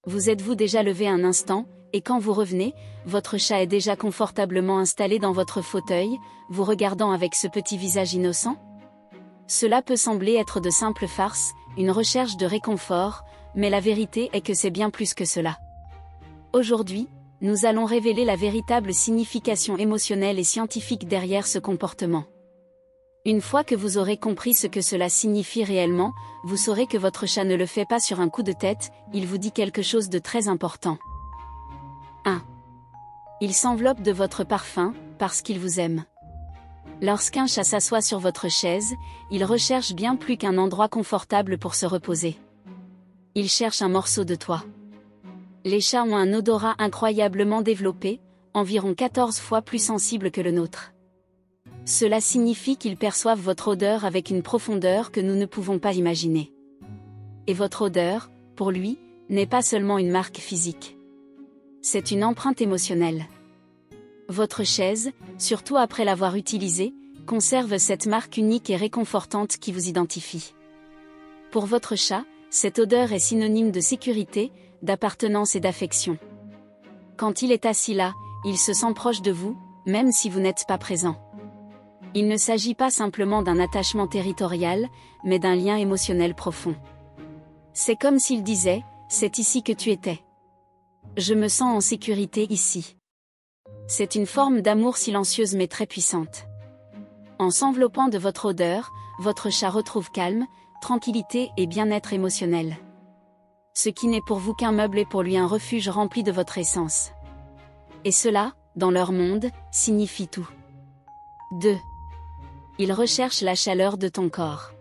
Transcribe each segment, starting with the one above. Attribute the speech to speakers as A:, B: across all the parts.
A: Vous êtes-vous déjà levé un instant, et quand vous revenez, votre chat est déjà confortablement installé dans votre fauteuil, vous regardant avec ce petit visage innocent? Cela peut sembler être de simples farces, une recherche de réconfort, mais la vérité est que c'est bien plus que cela. Aujourd'hui, nous allons révéler la véritable signification émotionnelle et scientifique derrière ce comportement. Une fois que vous aurez compris ce que cela signifie réellement, vous saurez que votre chat ne le fait pas sur un coup de tête, il vous dit quelque chose de très important. 1. Il s'enveloppe de votre parfum, parce qu'il vous aime. Lorsqu'un chat s'assoit sur votre chaise, il recherche bien plus qu'un endroit confortable pour se reposer. Il cherche un morceau de toi. Les chats ont un odorat incroyablement développé, environ 14 fois plus sensible que le nôtre. Cela signifie qu'ils perçoivent votre odeur avec une profondeur que nous ne pouvons pas imaginer. Et votre odeur, pour lui, n'est pas seulement une marque physique. C'est une empreinte émotionnelle. Votre chaise, surtout après l'avoir utilisée, conserve cette marque unique et réconfortante qui vous identifie. Pour votre chat, cette odeur est synonyme de sécurité, d'appartenance et d'affection. Quand il est assis là, il se sent proche de vous, même si vous n'êtes pas présent. Il ne s'agit pas simplement d'un attachement territorial, mais d'un lien émotionnel profond. C'est comme s'il disait, c'est ici que tu étais. Je me sens en sécurité ici. C'est une forme d'amour silencieuse mais très puissante. En s'enveloppant de votre odeur, votre chat retrouve calme, tranquillité et bien-être émotionnel. Ce qui n'est pour vous qu'un meuble est pour lui un refuge rempli de votre essence. Et cela, dans leur monde, signifie tout. 2. Ils recherchent la chaleur de ton corps.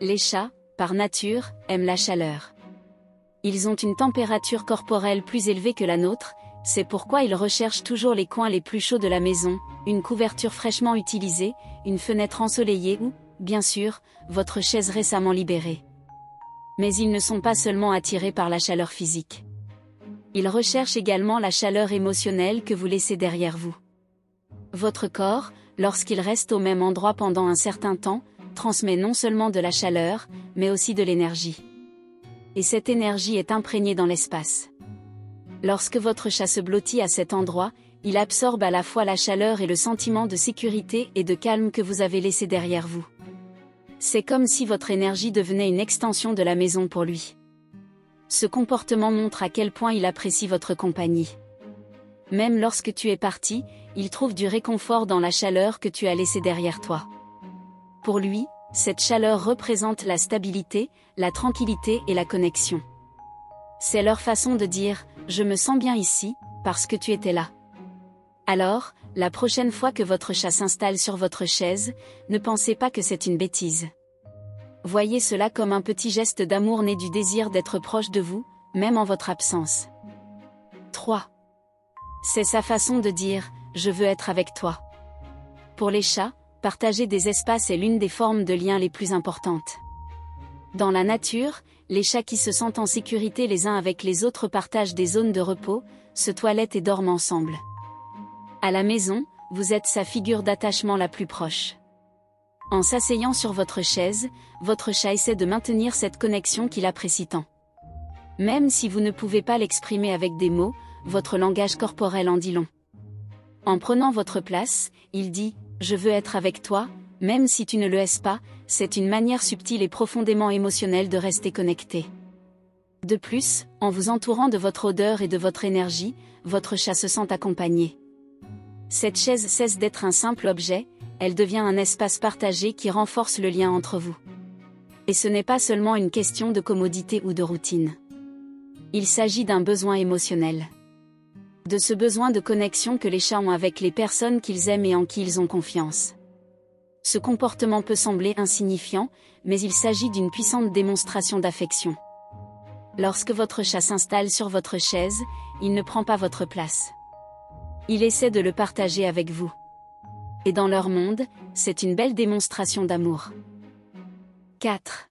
A: Les chats, par nature, aiment la chaleur. Ils ont une température corporelle plus élevée que la nôtre, c'est pourquoi ils recherchent toujours les coins les plus chauds de la maison, une couverture fraîchement utilisée, une fenêtre ensoleillée ou, bien sûr, votre chaise récemment libérée. Mais ils ne sont pas seulement attirés par la chaleur physique. Ils recherchent également la chaleur émotionnelle que vous laissez derrière vous. Votre corps, lorsqu'il reste au même endroit pendant un certain temps, transmet non seulement de la chaleur, mais aussi de l'énergie. Et cette énergie est imprégnée dans l'espace. Lorsque votre chat se blottit à cet endroit, il absorbe à la fois la chaleur et le sentiment de sécurité et de calme que vous avez laissé derrière vous. C'est comme si votre énergie devenait une extension de la maison pour lui. Ce comportement montre à quel point il apprécie votre compagnie. Même lorsque tu es parti, il trouve du réconfort dans la chaleur que tu as laissée derrière toi. Pour lui, cette chaleur représente la stabilité, la tranquillité et la connexion. C'est leur façon de dire « Je me sens bien ici, parce que tu étais là ». Alors, la prochaine fois que votre chat s'installe sur votre chaise, ne pensez pas que c'est une bêtise. Voyez cela comme un petit geste d'amour né du désir d'être proche de vous, même en votre absence. 3. C'est sa façon de dire « Je veux être avec toi ». Pour les chats, partager des espaces est l'une des formes de lien les plus importantes. Dans la nature, les chats qui se sentent en sécurité les uns avec les autres partagent des zones de repos, se toilettent et dorment ensemble. À la maison, vous êtes sa figure d'attachement la plus proche. En s'asseyant sur votre chaise, votre chat essaie de maintenir cette connexion qu'il apprécie tant. Même si vous ne pouvez pas l'exprimer avec des mots, votre langage corporel en dit long. En prenant votre place, il dit « Je veux être avec toi », même si tu ne le es pas, c'est une manière subtile et profondément émotionnelle de rester connecté. De plus, en vous entourant de votre odeur et de votre énergie, votre chat se sent accompagné. Cette chaise cesse d'être un simple objet, elle devient un espace partagé qui renforce le lien entre vous. Et ce n'est pas seulement une question de commodité ou de routine. Il s'agit d'un besoin émotionnel. De ce besoin de connexion que les chats ont avec les personnes qu'ils aiment et en qui ils ont confiance. Ce comportement peut sembler insignifiant, mais il s'agit d'une puissante démonstration d'affection. Lorsque votre chat s'installe sur votre chaise, il ne prend pas votre place. Il essaie de le partager avec vous. Et dans leur monde, c'est une belle démonstration d'amour. 4.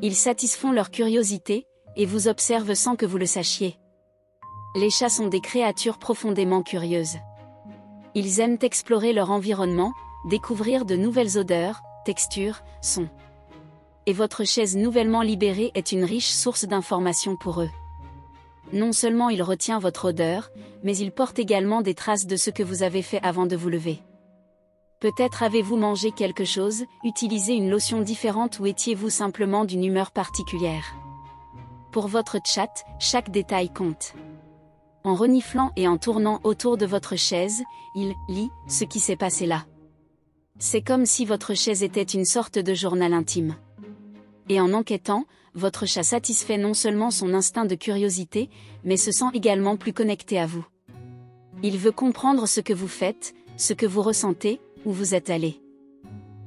A: Ils satisfont leur curiosité, et vous observent sans que vous le sachiez. Les chats sont des créatures profondément curieuses. Ils aiment explorer leur environnement, découvrir de nouvelles odeurs, textures, sons. Et votre chaise nouvellement libérée est une riche source d'informations pour eux. Non seulement il retient votre odeur, mais il porte également des traces de ce que vous avez fait avant de vous lever. Peut-être avez-vous mangé quelque chose, utilisé une lotion différente ou étiez-vous simplement d'une humeur particulière. Pour votre chat, chaque détail compte. En reniflant et en tournant autour de votre chaise, il lit ce qui s'est passé là. C'est comme si votre chaise était une sorte de journal intime. Et en enquêtant, votre chat satisfait non seulement son instinct de curiosité, mais se sent également plus connecté à vous. Il veut comprendre ce que vous faites, ce que vous ressentez, où vous êtes allé.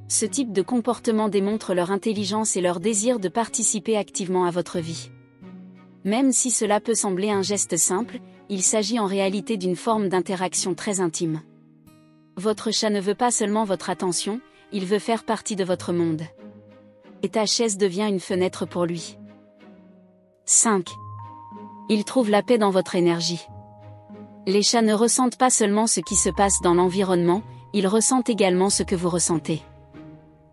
A: Ce type de comportement démontre leur intelligence et leur désir de participer activement à votre vie. Même si cela peut sembler un geste simple, il s'agit en réalité d'une forme d'interaction très intime. Votre chat ne veut pas seulement votre attention, il veut faire partie de votre monde. Et ta chaise devient une fenêtre pour lui. 5. Il trouve la paix dans votre énergie. Les chats ne ressentent pas seulement ce qui se passe dans l'environnement, ils ressentent également ce que vous ressentez.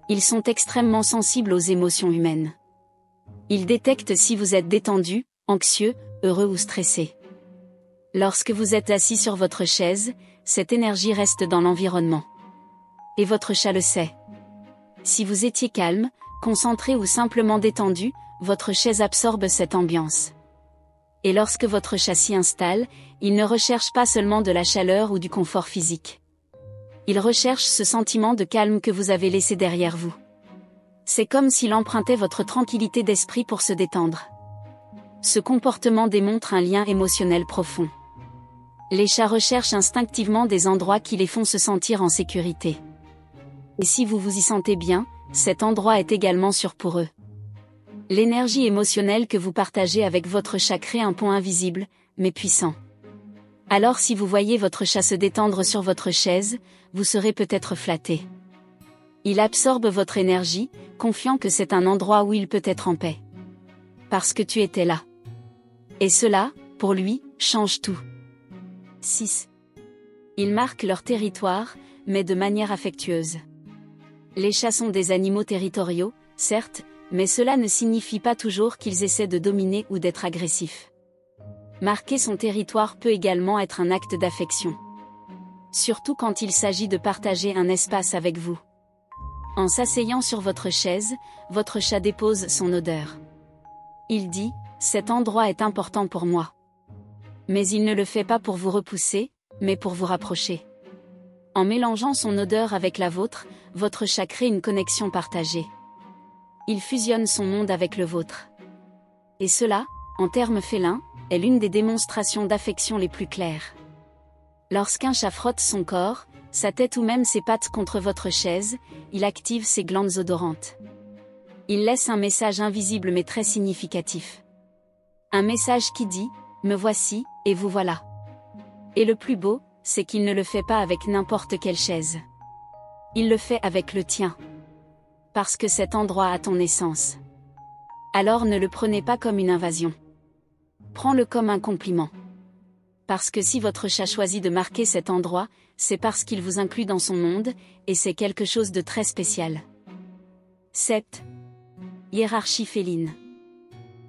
A: Ils sont extrêmement sensibles aux émotions humaines. Ils détectent si vous êtes détendu, anxieux, heureux ou stressé. Lorsque vous êtes assis sur votre chaise, cette énergie reste dans l'environnement. Et votre chat le sait. Si vous étiez calme, concentré ou simplement détendu, votre chaise absorbe cette ambiance. Et lorsque votre chat s'y installe, il ne recherche pas seulement de la chaleur ou du confort physique. Il recherche ce sentiment de calme que vous avez laissé derrière vous. C'est comme s'il empruntait votre tranquillité d'esprit pour se détendre. Ce comportement démontre un lien émotionnel profond. Les chats recherchent instinctivement des endroits qui les font se sentir en sécurité. Et si vous vous y sentez bien, cet endroit est également sûr pour eux. L'énergie émotionnelle que vous partagez avec votre chat crée un pont invisible, mais puissant. Alors si vous voyez votre chat se détendre sur votre chaise, vous serez peut-être flatté. Il absorbe votre énergie, confiant que c'est un endroit où il peut être en paix. Parce que tu étais là. Et cela, pour lui, change tout. 6. Ils marquent leur territoire, mais de manière affectueuse. Les chats sont des animaux territoriaux, certes, mais cela ne signifie pas toujours qu'ils essaient de dominer ou d'être agressifs. Marquer son territoire peut également être un acte d'affection. Surtout quand il s'agit de partager un espace avec vous. En s'asseyant sur votre chaise, votre chat dépose son odeur. Il dit « Cet endroit est important pour moi ». Mais il ne le fait pas pour vous repousser, mais pour vous rapprocher. En mélangeant son odeur avec la vôtre, votre chat crée une connexion partagée. Il fusionne son monde avec le vôtre. Et cela, en termes félins, est l'une des démonstrations d'affection les plus claires. Lorsqu'un chat frotte son corps, sa tête ou même ses pattes contre votre chaise, il active ses glandes odorantes. Il laisse un message invisible mais très significatif. Un message qui dit « Me voici, et vous voilà ». Et le plus beau, c'est qu'il ne le fait pas avec n'importe quelle chaise. Il le fait avec le tien. Parce que cet endroit a ton essence. Alors ne le prenez pas comme une invasion. Prends-le comme un compliment. Parce que si votre chat choisit de marquer cet endroit, c'est parce qu'il vous inclut dans son monde, et c'est quelque chose de très spécial. 7. Hiérarchie féline.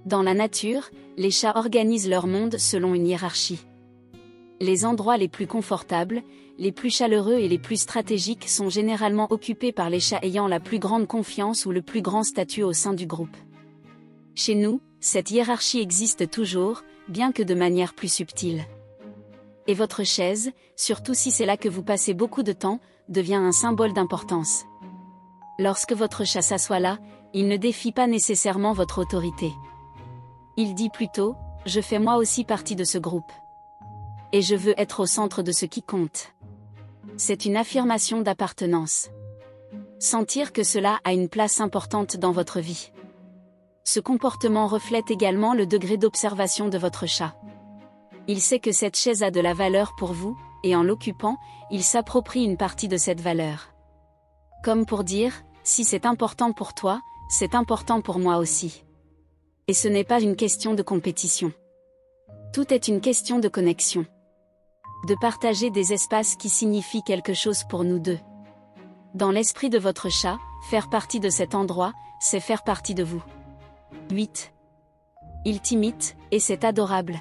A: Dans la nature, les chats organisent leur monde selon une hiérarchie. Les endroits les plus confortables, les plus chaleureux et les plus stratégiques sont généralement occupés par les chats ayant la plus grande confiance ou le plus grand statut au sein du groupe. Chez nous, cette hiérarchie existe toujours, bien que de manière plus subtile. Et votre chaise, surtout si c'est là que vous passez beaucoup de temps, devient un symbole d'importance. Lorsque votre chat s'assoit là, il ne défie pas nécessairement votre autorité. Il dit plutôt « Je fais moi aussi partie de ce groupe. Et je veux être au centre de ce qui compte. » C'est une affirmation d'appartenance. Sentir que cela a une place importante dans votre vie. Ce comportement reflète également le degré d'observation de votre chat. Il sait que cette chaise a de la valeur pour vous, et en l'occupant, il s'approprie une partie de cette valeur. Comme pour dire, si c'est important pour toi, c'est important pour moi aussi. Et ce n'est pas une question de compétition. Tout est une question de connexion. De partager des espaces qui signifient quelque chose pour nous deux. Dans l'esprit de votre chat, faire partie de cet endroit, c'est faire partie de vous. 8. Il t'imite, et c'est adorable.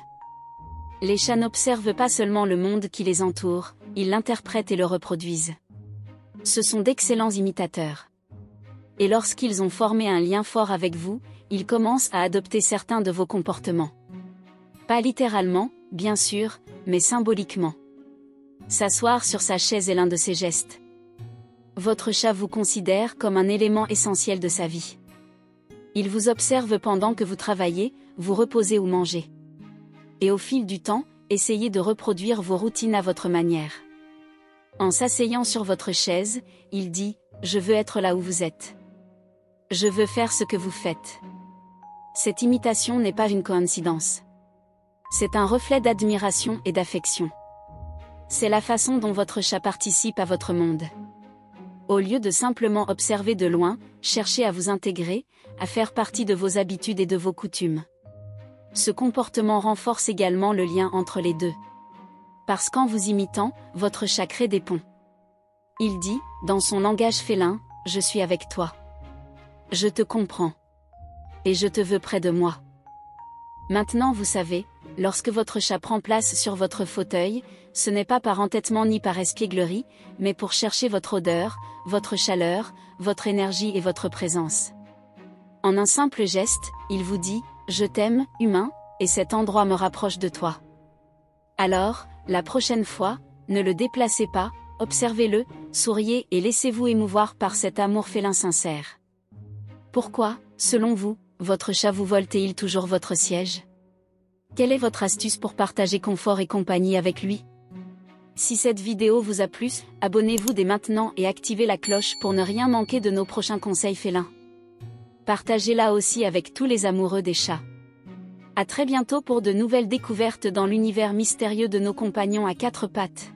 A: Les chats n'observent pas seulement le monde qui les entoure, ils l'interprètent et le reproduisent. Ce sont d'excellents imitateurs. Et lorsqu'ils ont formé un lien fort avec vous, ils commencent à adopter certains de vos comportements. Pas littéralement, bien sûr, mais symboliquement. S'asseoir sur sa chaise est l'un de ces gestes. Votre chat vous considère comme un élément essentiel de sa vie. Il vous observe pendant que vous travaillez, vous reposez ou mangez. Et au fil du temps, essayez de reproduire vos routines à votre manière. En s'asseyant sur votre chaise, il dit « Je veux être là où vous êtes. Je veux faire ce que vous faites. » Cette imitation n'est pas une coïncidence. C'est un reflet d'admiration et d'affection. C'est la façon dont votre chat participe à votre monde. Au lieu de simplement observer de loin, cherchez à vous intégrer, à faire partie de vos habitudes et de vos coutumes. Ce comportement renforce également le lien entre les deux. Parce qu'en vous imitant, votre chat crée des ponts. Il dit, dans son langage félin, « Je suis avec toi. Je te comprends. Et je te veux près de moi. » Maintenant vous savez, lorsque votre chat prend place sur votre fauteuil, ce n'est pas par entêtement ni par espièglerie, mais pour chercher votre odeur, votre chaleur, votre énergie et votre présence. En un simple geste, il vous dit « Je t'aime, humain, et cet endroit me rapproche de toi. » Alors, la prochaine fois, ne le déplacez pas, observez-le, souriez et laissez-vous émouvoir par cet amour félin sincère. Pourquoi, selon vous, votre chat vous vole-t-il toujours votre siège? Quelle est votre astuce pour partager confort et compagnie avec lui? Si cette vidéo vous a plu, abonnez-vous dès maintenant et activez la cloche pour ne rien manquer de nos prochains conseils félins. Partagez-la aussi avec tous les amoureux des chats. À très bientôt pour de nouvelles découvertes dans l'univers mystérieux de nos compagnons à quatre pattes.